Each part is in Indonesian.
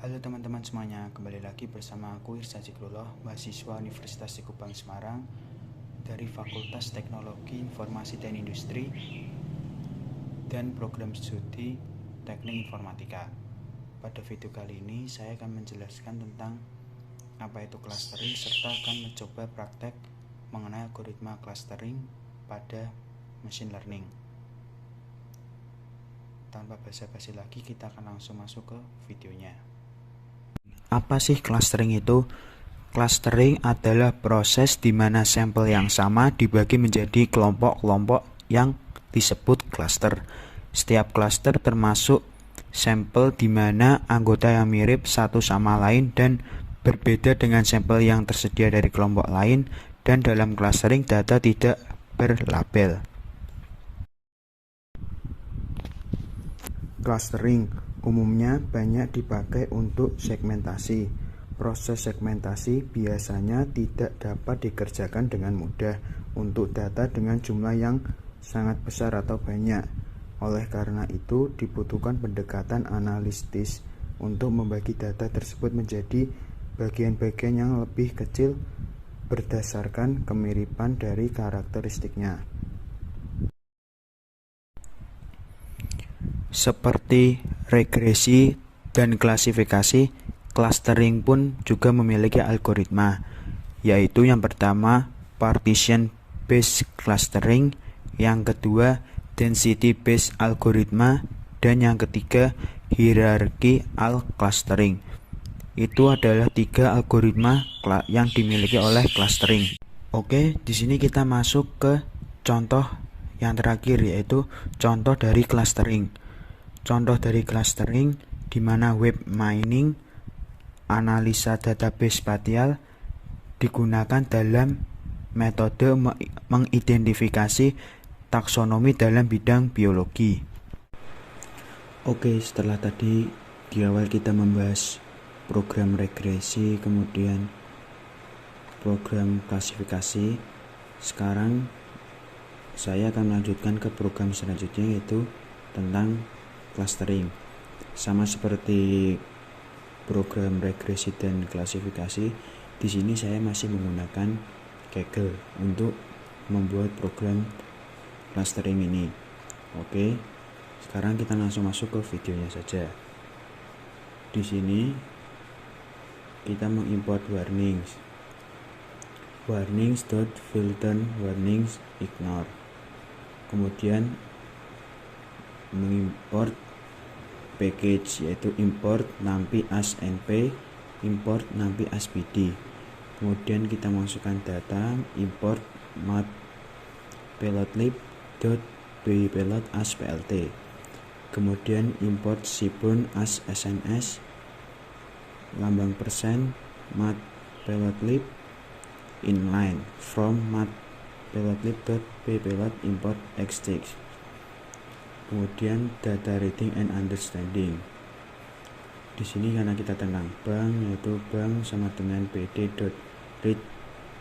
Halo teman-teman semuanya, kembali lagi bersama aku Irsa Zikrullah, mahasiswa Universitas Cikupang Semarang dari Fakultas Teknologi Informasi dan Industri dan Program Studi Teknik Informatika. Pada video kali ini saya akan menjelaskan tentang apa itu clustering serta akan mencoba praktek mengenai algoritma clustering pada machine learning. Tanpa basa-basi lagi, kita akan langsung masuk ke videonya. Apa sih clustering itu? Clustering adalah proses di mana sampel yang sama dibagi menjadi kelompok-kelompok yang disebut cluster. Setiap cluster termasuk sampel di mana anggota yang mirip satu sama lain dan berbeda dengan sampel yang tersedia dari kelompok lain, dan dalam clustering data tidak berlabel. Clustering umumnya banyak dipakai untuk segmentasi. Proses segmentasi biasanya tidak dapat dikerjakan dengan mudah untuk data dengan jumlah yang sangat besar atau banyak. Oleh karena itu, dibutuhkan pendekatan analitis untuk membagi data tersebut menjadi bagian-bagian yang lebih kecil berdasarkan kemiripan dari karakteristiknya. Seperti regresi dan klasifikasi, clustering pun juga memiliki algoritma, yaitu yang pertama partition based clustering, yang kedua density based algoritma, dan yang ketiga hierarchical clustering. Itu adalah 3 algoritma yang dimiliki oleh clustering. Oke, di sini kita masuk ke contoh yang terakhir, yaitu contoh dari clustering. Contoh dari clustering di mana web mining, analisa database spasial digunakan dalam metode mengidentifikasi taksonomi dalam bidang biologi. Oke, setelah tadi di awal kita membahas program regresi, kemudian program klasifikasi, sekarang saya akan melanjutkan ke program selanjutnya, yaitu tentang clustering. Sama seperti program regresi dan klasifikasi, di sini saya masih menggunakan Kaggle untuk membuat program clustering ini. Oke, sekarang kita langsung masuk ke videonya saja. Di sini kita mengimport warnings.filter warnings ignore. Kemudian mengimport package, yaitu import nampi as np, import nampi as bd. Kemudian kita masukkan data, import matplotlib.bpilot as plt. Kemudian import seaborn as sns, lambang persen matplotlib inline from matplotlib.bpilot import xtext. Kemudian data reading and understanding. Di sini karena kita tentang bank, yaitu bank sama dengan bd.read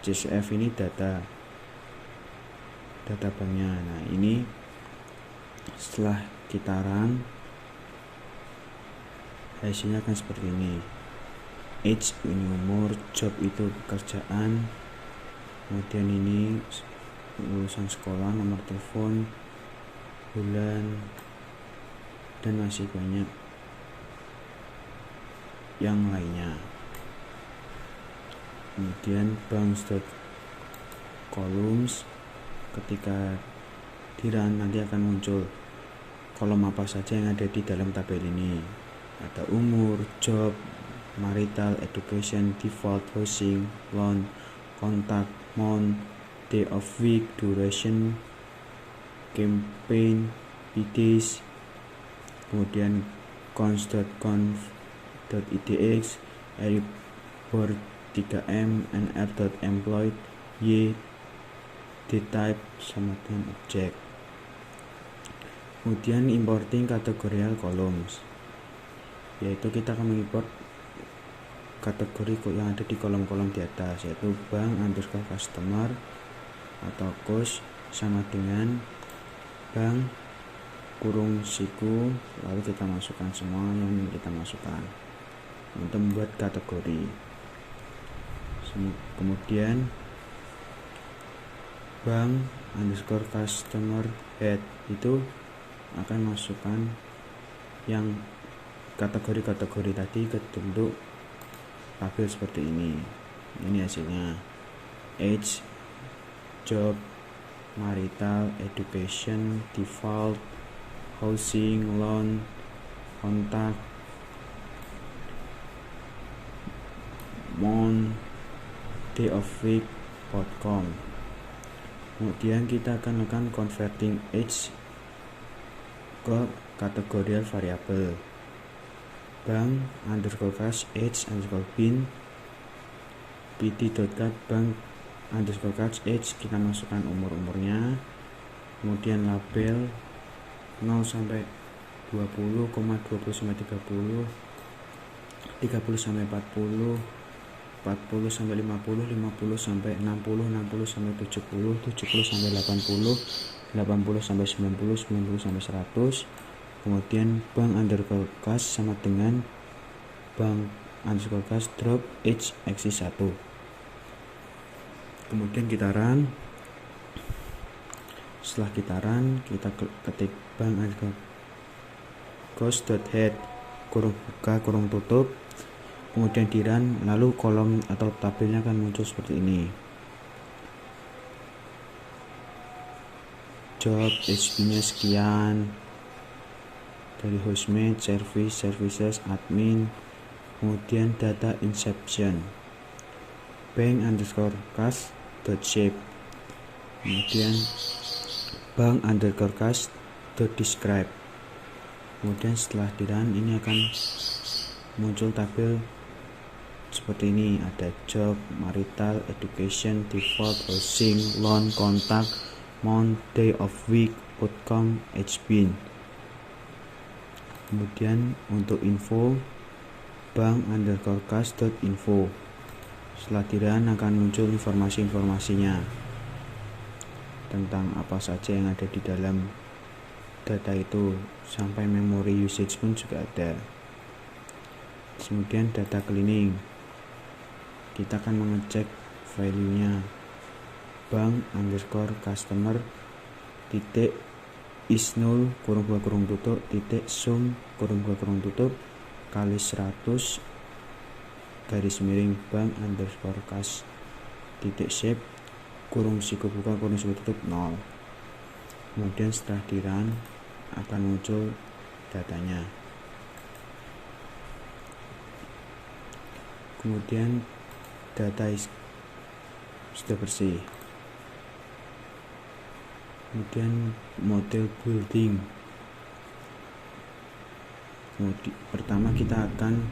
csf, ini data banknya. Nah, ini setelah kita run, hasilnya akan seperti ini. Age ini umur, job itu pekerjaan, kemudian ini lulusan sekolah, nomor telepon, bulan, dan masih banyak yang lainnya. Kemudian banks.columns, ketika di run nanti akan muncul kolom apa saja yang ada di dalam tabel ini. Ada umur, job, marital, education, default, housing, loan, contact, month, day of week, duration, campaign, PDs, kemudian cons.conf.idx, report 3m, nr.employed, y, dtype sama dengan object. Kemudian importing categorical columns, yaitu kita akan mengimport kategori yang ada di kolom-kolom di atas, yaitu bank underscore customer atau cost sama dengan bank kurung siku, lalu kita masukkan semua yang kita masukkan. untuk membuat kategori. Kemudian bank underscore customer head itu akan masukkan yang kategori-kategori tadi ke bentuk tabel seperti ini. Ini hasilnya: age, job, marital, education, default, housing, loan, kontak, month, day of week, outcome. Kemudian kita akan lakukan converting age ke kategorial variabel. Bank underscore cash age underscore bin pt.cat bank underscore cash age, kita masukkan umurnya. Kemudian label 0 sampai 20, 20 sampai 30, 30 sampai 40, 40 sampai 50, 50 sampai 60, 60 sampai 70, 70 sampai 80, 80 sampai 90, 90 sampai 100. Kemudian bank underscore cash sama dengan bank underscore cash drop age axis 1. Kemudian kita run. Setelah kita run, kita ketik bank underscore cost.head kurung buka kurung tutup, kemudian di run, lalu kolom atau tabelnya akan muncul seperti ini. Job HP-nya sekian, dari hostmate, services, admin, kemudian data inception, bank underscore cash dot shape, kemudian bank underscore cash dot describe. Kemudian setelah di run, ini akan muncul tabel seperti ini. Ada job, marital, education, default, housing, loan, kontak, month, day of week, outcome, age bin. Kemudian untuk info, bank underscore cash.info. Setelah dirun akan muncul informasi-informasinya tentang apa saja yang ada di dalam data itu, sampai memori usage pun juga ada. Kemudian data cleaning, kita akan mengecek value-nya. Bank underscore customer titik is 0 kurung buka kurung tutup titik sum kurung buka kurung tutup kali 100 garis miring bank underscore cash titik shape kurung siku buka kurung siku tutup 0. Kemudian setelah di run akan muncul datanya. Kemudian data sudah bersih. Kemudian model building. Kemudian pertama kita akan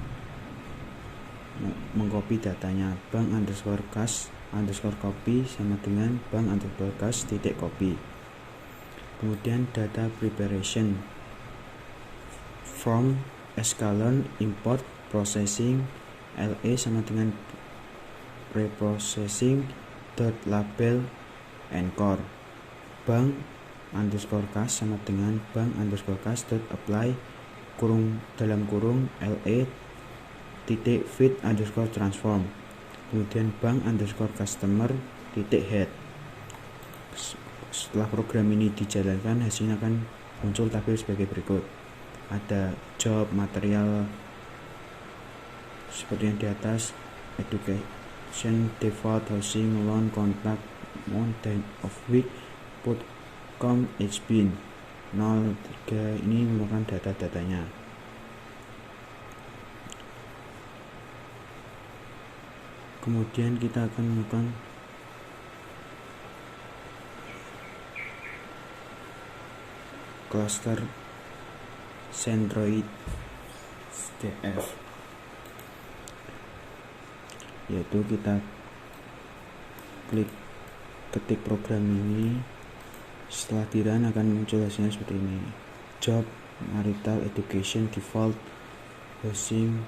mengcopy datanya. Bank underscore cash underscore copy sama dengan bank underscore cash titik copy. Kemudian data preparation, from escalon import processing LE sama dengan preprocessing dot label anchor. Bank underscore cash sama dengan bank underscore cash dot apply kurung dalam kurung LE titik feed underscore transform. Kemudian bank underscore customer titik head. Setelah program ini dijalankan, hasilnya akan muncul tabel sebagai berikut. Ada job, material seperti yang di atas, education, default, housing, loan, kontak, month, day of week, outcome, age bin. 03 ini merupakan data-datanya. Kemudian kita akan melakukan cluster Centroid DF, yaitu kita ketik program ini. Setelah dirun akan muncul hasilnya seperti ini: job, marital, education, default, housing,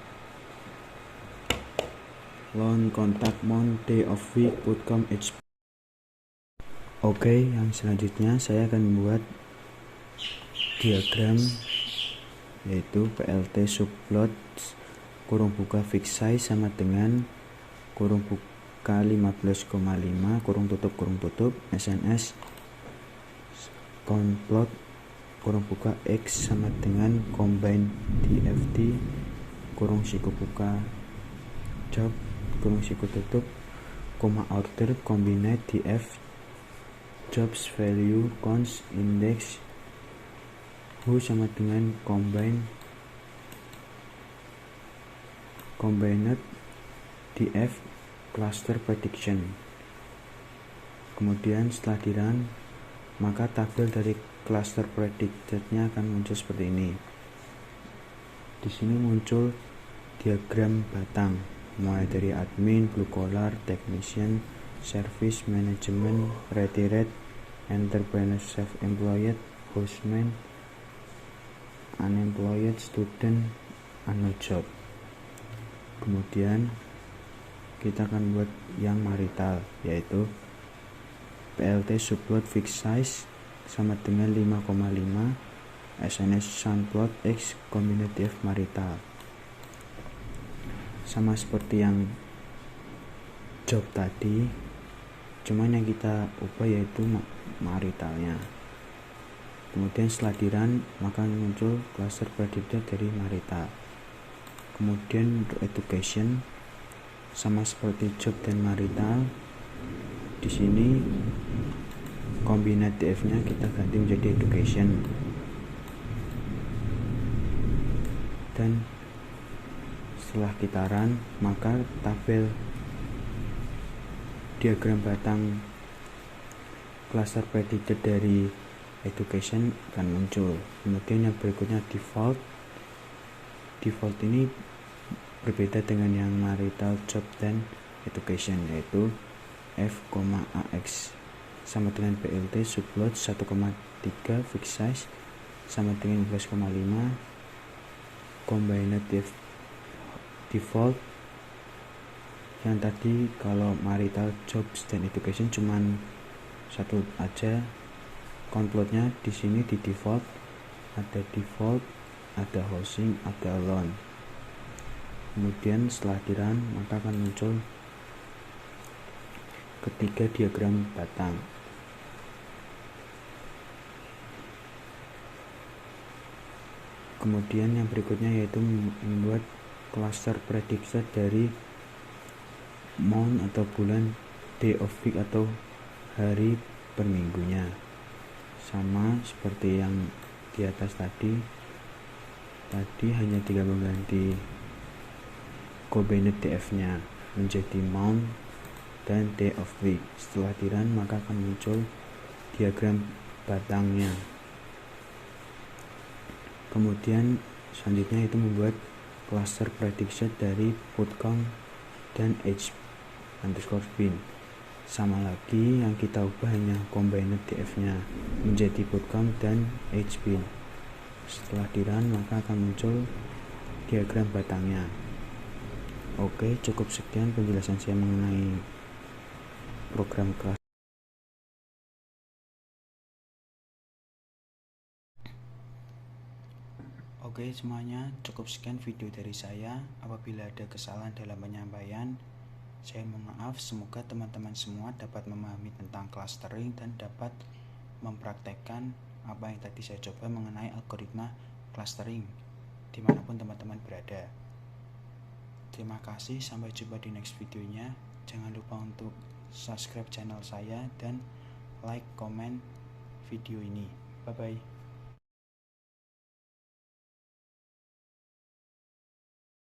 loan, kontak, month, day of week, outcome, age. Oke, yang selanjutnya saya akan membuat diagram, yaitu PLT subplot kurung buka fixed size sama dengan kurung buka 15,5 kurung tutup SNS complot kurung buka X sama dengan combine DFT kurung siku buka job kurung siku tutup koma order combine DF jobs value const index who sama dengan combined DF cluster prediction. Kemudian setelah di run, maka tabel dari cluster predicted-nya akan muncul seperti ini. Di sini muncul diagram batang, mulai dari admin, blue collar, technician, service management, ready rate, entrepreneur, self-employed, houseman, unemployed, student, unknown job. Kemudian kita akan buat yang marital, yaitu PLT subplot fixed size sama dengan 5,5 SNS sunplot X combinative marital, sama seperti yang job tadi, cuman yang kita ubah yaitu maritalnya. Kemudian setelah di run, maka muncul cluster predicted dari marital. Kemudian untuk education sama seperti job dan marital, di sini combined DF-nya kita ganti menjadi education. Dan setelah kita run, maka tabel diagram batang cluster predicted dari education akan muncul. Kemudian yang berikutnya default ini berbeda dengan yang marital, job, dan education, yaitu F,AX sama dengan PLT subplot 1,3 fixed size sama dengan 12,5 combined default. Yang tadi kalau marital, jobs, dan education cuman satu aja complotnya, di sini di default, ada housing, ada loan. Kemudian setelah di run, maka akan muncul ketiga diagram batang. Kemudian yang berikutnya yaitu membuat cluster prediction dari month atau bulan, day of week atau hari per minggunya, sama seperti yang di atas tadi hanya tinggal mengganti combined DF-nya menjadi month dan day of week. Setelah di run, maka akan muncul diagram batangnya. Kemudian selanjutnya itu membuat cluster prediction dari put count dan age_bin. Sama lagi, yang kita ubah hanya combined DF-nya menjadi put count dan age_bin. Setelah di run, maka akan muncul diagram batangnya. Oke, cukup sekian penjelasan saya mengenai program kelas. Oke semuanya, cukup sekian video dari saya. Apabila ada kesalahan dalam penyampaian, saya mohon maaf. Semoga teman-teman semua dapat memahami tentang clustering dan dapat mempraktekkan apa yang tadi saya coba mengenai algoritma clustering dimanapun teman-teman berada. Terima kasih, sampai jumpa di next videonya. Jangan lupa untuk subscribe channel saya dan like, komen video ini. Bye bye.